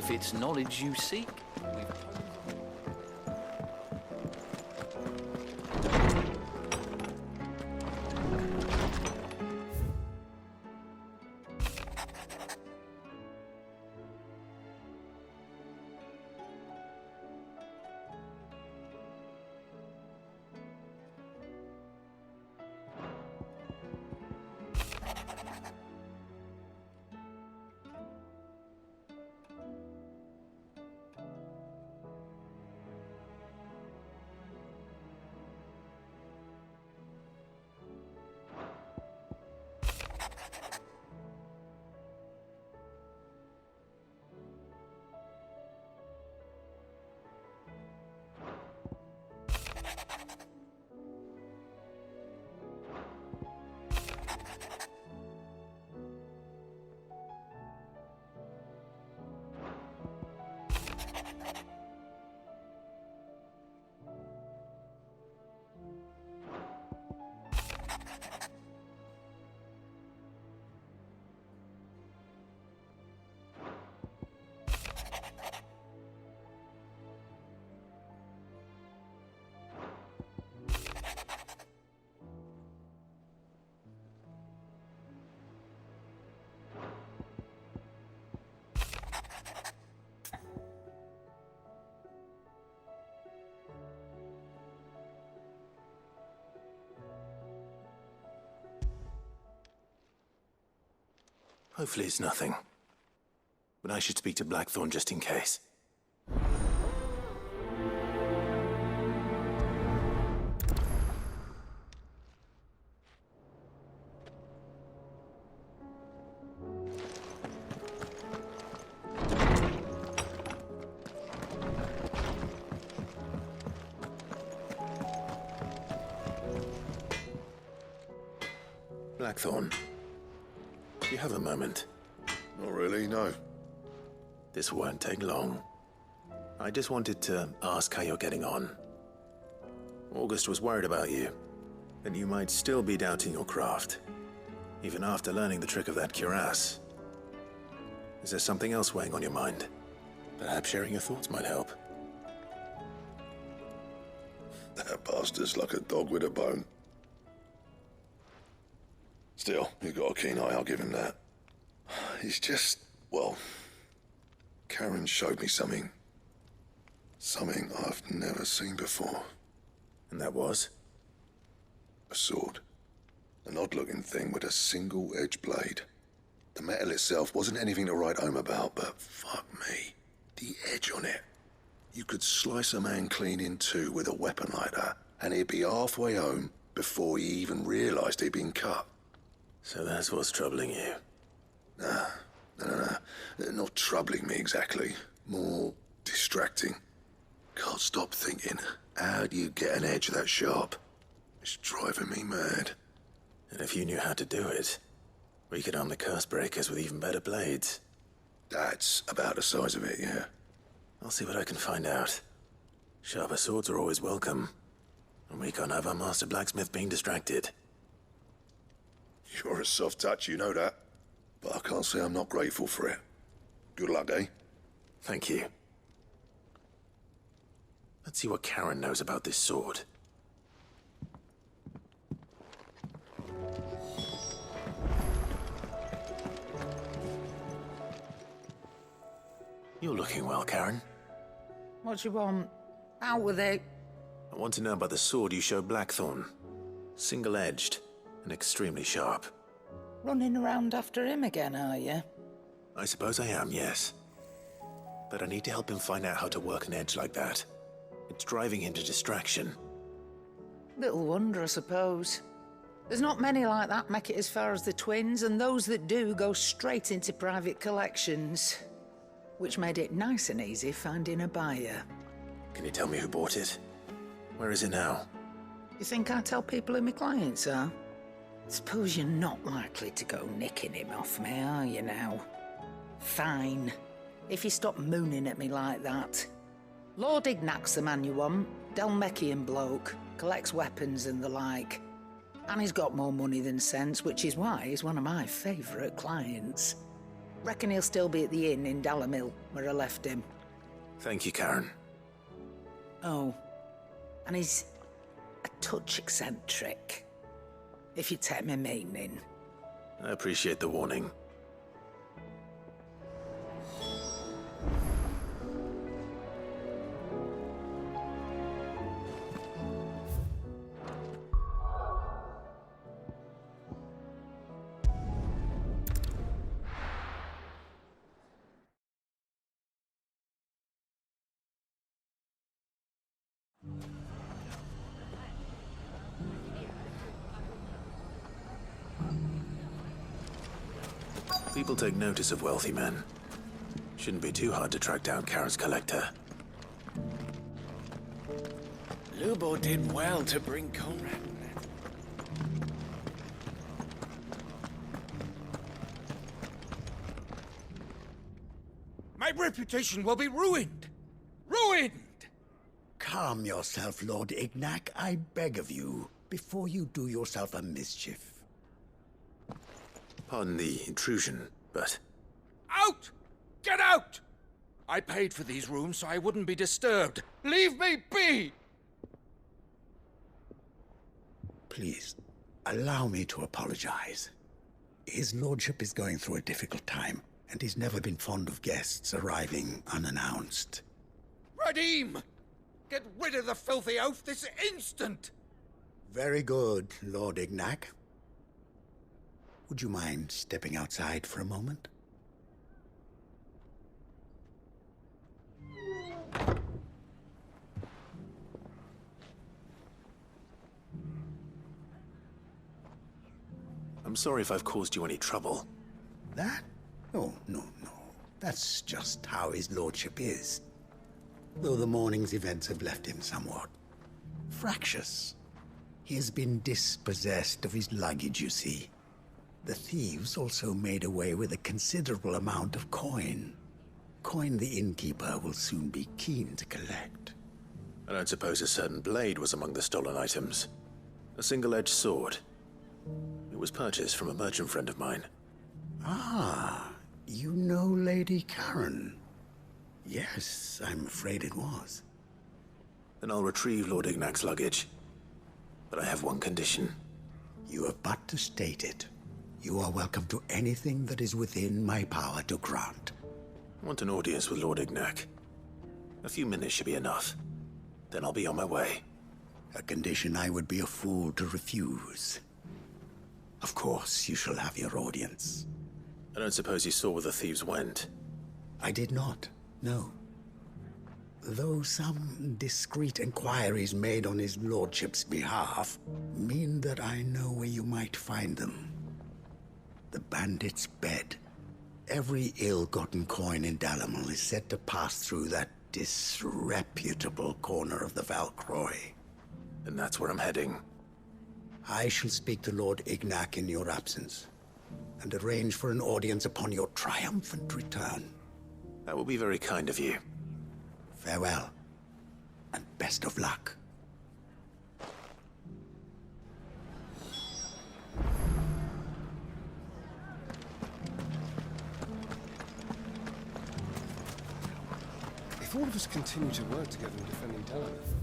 If it's knowledge you seek, we've... Hopefully it's nothing. But I should speak to Blackthorn just in case. Blackthorn. Do you have a moment? Not really, no. This won't take long. I just wanted to ask how you're getting on. August was worried about you, that you might still be doubting your craft, even after learning the trick of that cuirass. Is there something else weighing on your mind? Perhaps sharing your thoughts might help. That bastard's like a dog with a bone. Still, you've got a keen eye, I'll give him that. He's just, well, Karen showed me something. Something I've never seen before. And that was? A sword. An odd-looking thing with a single-edged blade. The metal itself wasn't anything to write home about, but fuck me. The edge on it. You could slice a man clean in two with a weapon like that, and he'd be halfway home before he even realized he'd been cut. So that's what's troubling you? No. Not troubling me exactly. More distracting. Can't stop thinking, how do you get an edge that sharp? It's driving me mad. And if you knew how to do it, we could arm the curse breakers with even better blades. That's about the size of it, yeah. I'll see what I can find out. Sharper swords are always welcome. And we can't have our master blacksmith being distracted. You're a soft touch, you know that. But I can't say I'm not grateful for it. Good luck, eh? Thank you. Let's see what Karen knows about this sword. You're looking well, Karen. What you want? Out with it. I want to know about the sword you showed Blackthorn. Single-edged and extremely sharp. Running around after him again, are you? I suppose I am, yes. But I need to help him find out how to work an edge like that. It's driving him to distraction. Little wonder, I suppose. There's not many like that make it as far as the twins, and those that do go straight into private collections. Which made it nice and easy finding a buyer. Can you tell me who bought it? Where is it now? You think I tell people who my clients are? Suppose you're not likely to go nicking him off me, are you now? Fine. If you stop mooning at me like that. Lord Ignac's the man you want. Dalmekian bloke. Collects weapons and the like. And he's got more money than sense, which is why he's one of my favourite clients. Reckon he'll still be at the inn in Dalamil, where I left him. Thank you, Karen. Oh, and he's a touch eccentric, if you take my meaning. I appreciate the warning. People take notice of wealthy men. Shouldn't be too hard to track down Karen's collector. Lubo did well to bring Conrad. My reputation will be ruined! Ruined! Calm yourself, Lord Ignac, I beg of you, before you do yourself a mischief. Pardon the intrusion, but... Out! Get out! I paid for these rooms so I wouldn't be disturbed. Leave me be! Please, allow me to apologize. His lordship is going through a difficult time, and he's never been fond of guests arriving unannounced. Radim! Get rid of the filthy oaf this instant! Very good, Lord Ignac. Would you mind stepping outside for a moment? I'm sorry if I've caused you any trouble. That? Oh, no. That's just how his lordship is. Though the morning's events have left him somewhat fractious. He has been dispossessed of his luggage, you see. The thieves also made away with a considerable amount of coin. Coin the innkeeper will soon be keen to collect. I don't suppose a certain blade was among the stolen items. A single-edged sword. It was purchased from a merchant friend of mine. Ah, you know Lady Karen. Yes, I'm afraid it was. Then I'll retrieve Lord Ignac's luggage. But I have one condition. You have but to state it. You are welcome to anything that is within my power to grant. I want an audience with Lord Ignac. A few minutes should be enough. Then I'll be on my way. A condition I would be a fool to refuse. Of course, you shall have your audience. I don't suppose you saw where the thieves went. I did not, no. Though some discreet inquiries made on his lordship's behalf mean that I know where you might find them. The bandit's bed. Every ill-gotten coin in Dalamil is said to pass through that disreputable corner of the Valcroy. And that's where I'm heading. I shall speak to Lord Ignac in your absence, and arrange for an audience upon your triumphant return. That will be very kind of you. Farewell, and best of luck. If all of us continue to work together in defending Dalamir,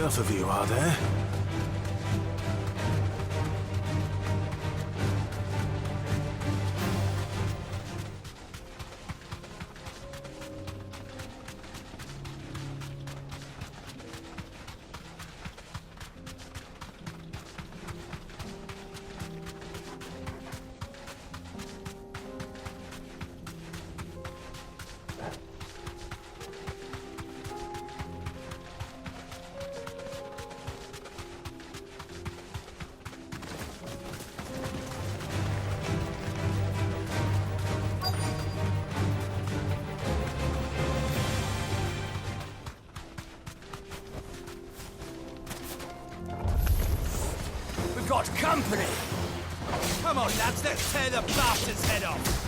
Enough of you, are there? got company! Come on, lads, let's tear the bastard's head off!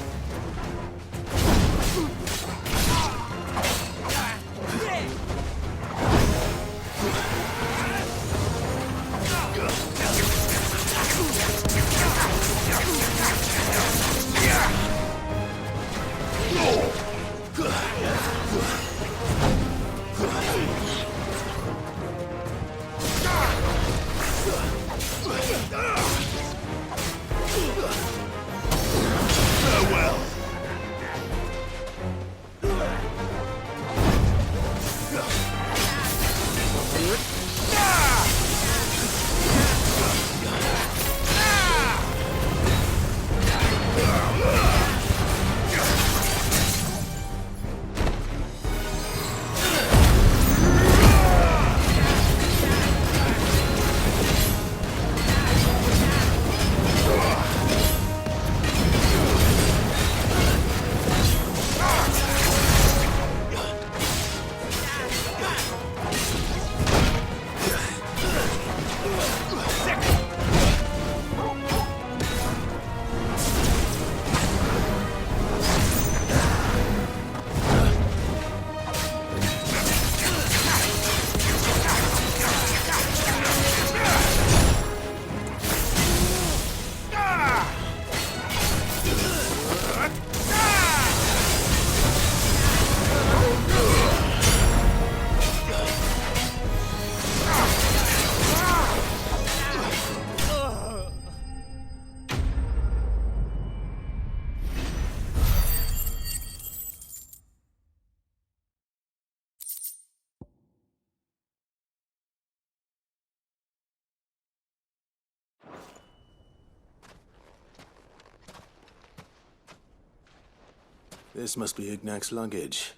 This must be Ignac's luggage.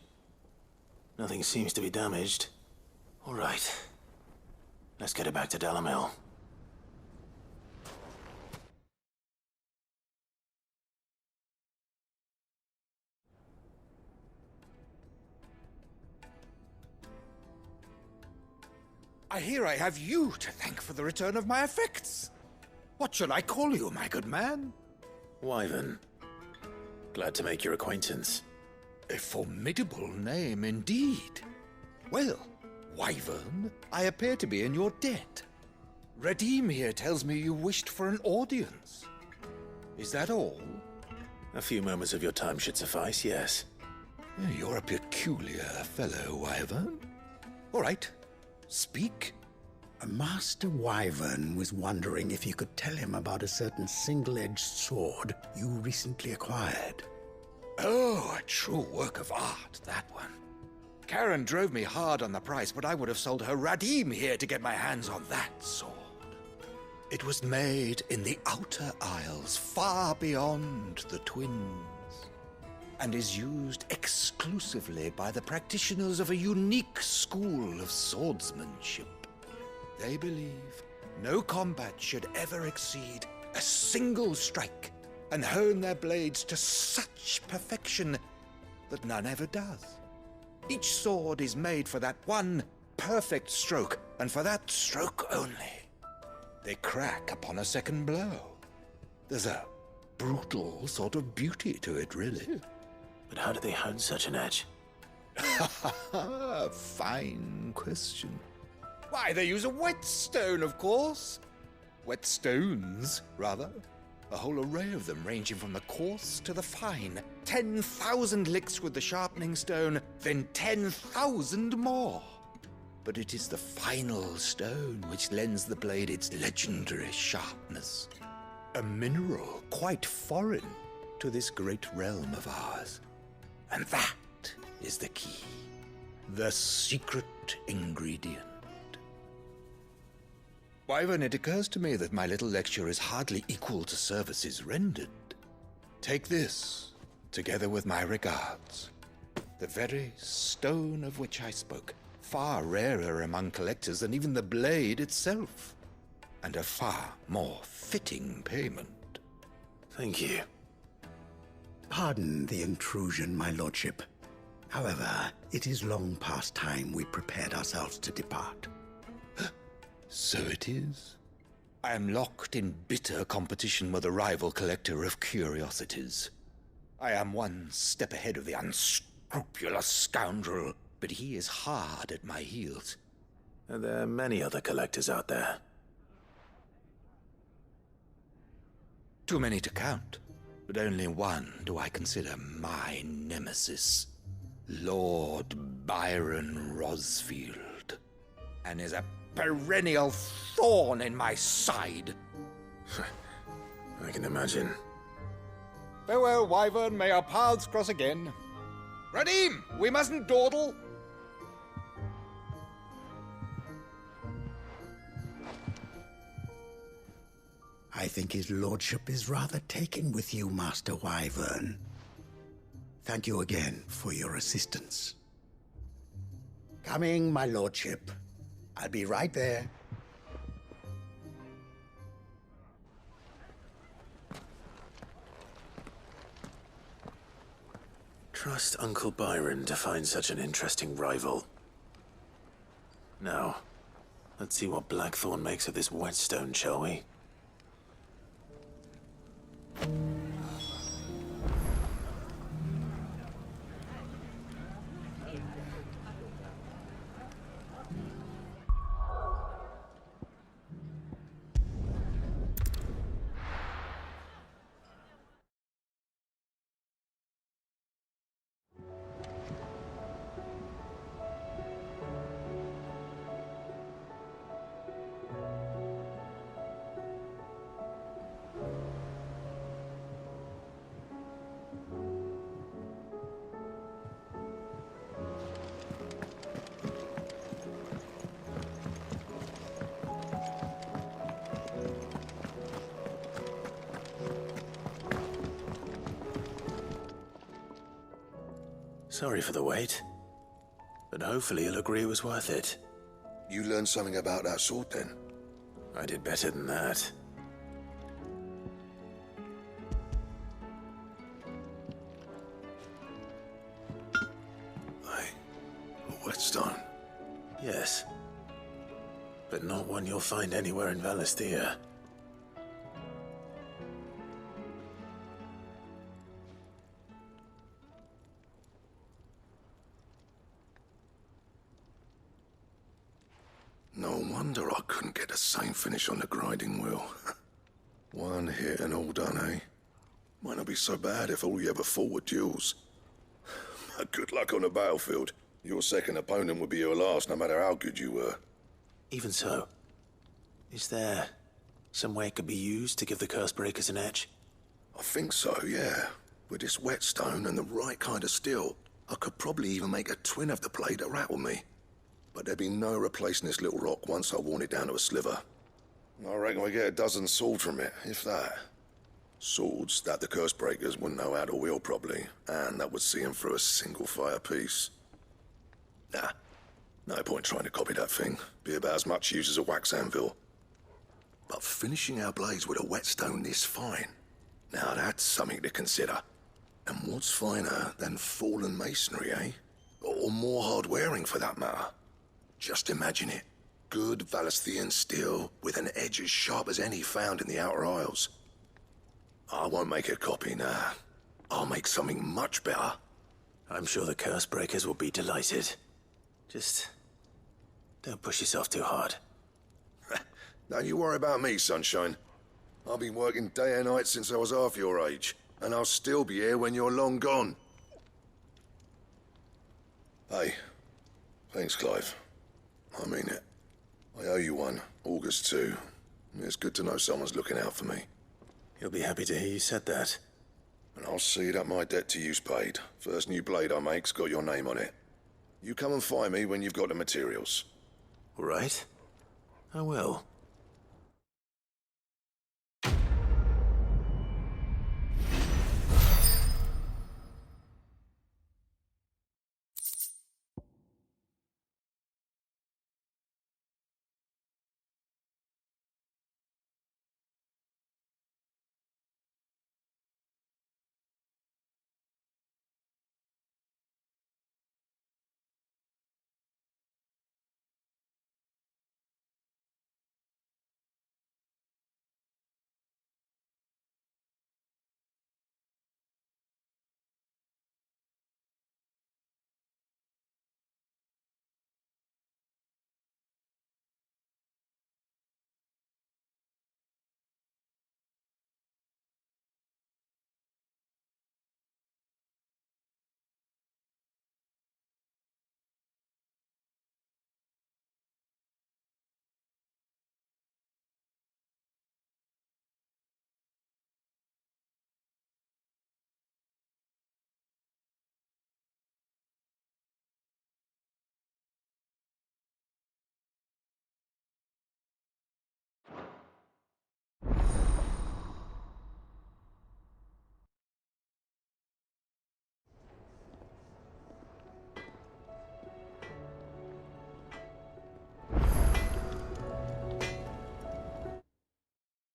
Nothing seems to be damaged. All right. Let's get it back to Dalamil. I hear I have you to thank for the return of my effects. What shall I call you, my good man? Wyvern. Glad to make your acquaintance. A formidable name indeed. Well, Wyvern, I appear to be in your debt. Redeem here tells me you wished for an audience. Is that all? A few moments of your time should suffice, yes. You're a peculiar fellow, Wyvern. All right, speak. Master Wyvern was wondering if you could tell him about a certain single-edged sword you recently acquired. Oh, a true work of art, that one. Karen drove me hard on the price, but I would have sold her Radim here to get my hands on that sword. It was made in the Outer Isles, far beyond the Twins, and is used exclusively by the practitioners of a unique school of swordsmanship. They believe no combat should ever exceed a single strike and hone their blades to such perfection that none ever does. Each sword is made for that one perfect stroke, and for that stroke only. They crack upon a second blow. There's a brutal sort of beauty to it, really. But how do they hone such an edge? Fine question. Why, they use a whetstone, of course. Whetstones, rather. A whole array of them, ranging from the coarse to the fine. 10,000 licks with the sharpening stone, then 10,000 more. But it is the final stone which lends the blade its legendary sharpness. A mineral quite foreign to this great realm of ours. And that is the key. The secret ingredient. Wyvern, it occurs to me that my little lecture is hardly equal to services rendered. Take this, together with my regards. The very stone of which I spoke, far rarer among collectors than even the blade itself, and a far more fitting payment. Thank you. Pardon the intrusion, my lordship. However, it is long past time we prepared ourselves to depart. So it is. I am locked in bitter competition with a rival collector of curiosities. I am one step ahead of the unscrupulous scoundrel, but he is hard at my heels. Are there many other collectors out there? Too many to count, but only one do I consider my nemesis. Lord Byron Rosfield, and is a perennial thorn in my side. I can imagine. Farewell, Wyvern, may our paths cross again. Radim, we mustn't dawdle. I think his lordship is rather taken with you, Master Wyvern. Thank you again for your assistance. Coming, my lordship. I'll be right there. Trust Uncle Byron to find such an interesting rival. Now, let's see what Blackthorn makes of this whetstone, shall we? Sorry for the wait, but hopefully you'll agree it was worth it. You learned something about that sword, then? I did better than that. Hey, a whetstone? Yes, but not one you'll find anywhere in Valisthea. No wonder I couldn't get the same finish on the grinding wheel. One hit and all done, eh? Might not be so bad if all you ever fought were duels. But good luck on the battlefield. Your second opponent would be your last, no matter how good you were. Even so, is there some way it could be used to give the Cursebreakers an edge? I think so, yeah. With this whetstone and the right kind of steel, I could probably even make a twin of the blade that rattled me. But there'd be no replacing this little rock once I worn it down to a sliver. I reckon we get a dozen swords from it, if that. Swords that the Cursebreakers wouldn't know how to wield properly, and that would see them through a single fire piece. Nah, no point trying to copy that thing. Be about as much use as a wax anvil. But finishing our blades with a whetstone this fine, now that's something to consider. And what's finer than fallen masonry, eh? Or more hard-wearing, for that matter. Just imagine it. Good Valisthean steel with an edge as sharp as any found in the Outer Isles. I won't make a copy, nah. I'll make something much better. I'm sure the Cursebreakers will be delighted. Just don't push yourself too hard. Don't you worry about me, sunshine. I've been working day and night since I was half your age, and I'll still be here when you're long gone. Hey, thanks, Clive. I mean it. I owe you one, August too. It's good to know someone's looking out for me. He'll be happy to hear you said that. And I'll see that my debt to you's paid. First new blade I make's got your name on it. You come and find me when you've got the materials. All right. I will.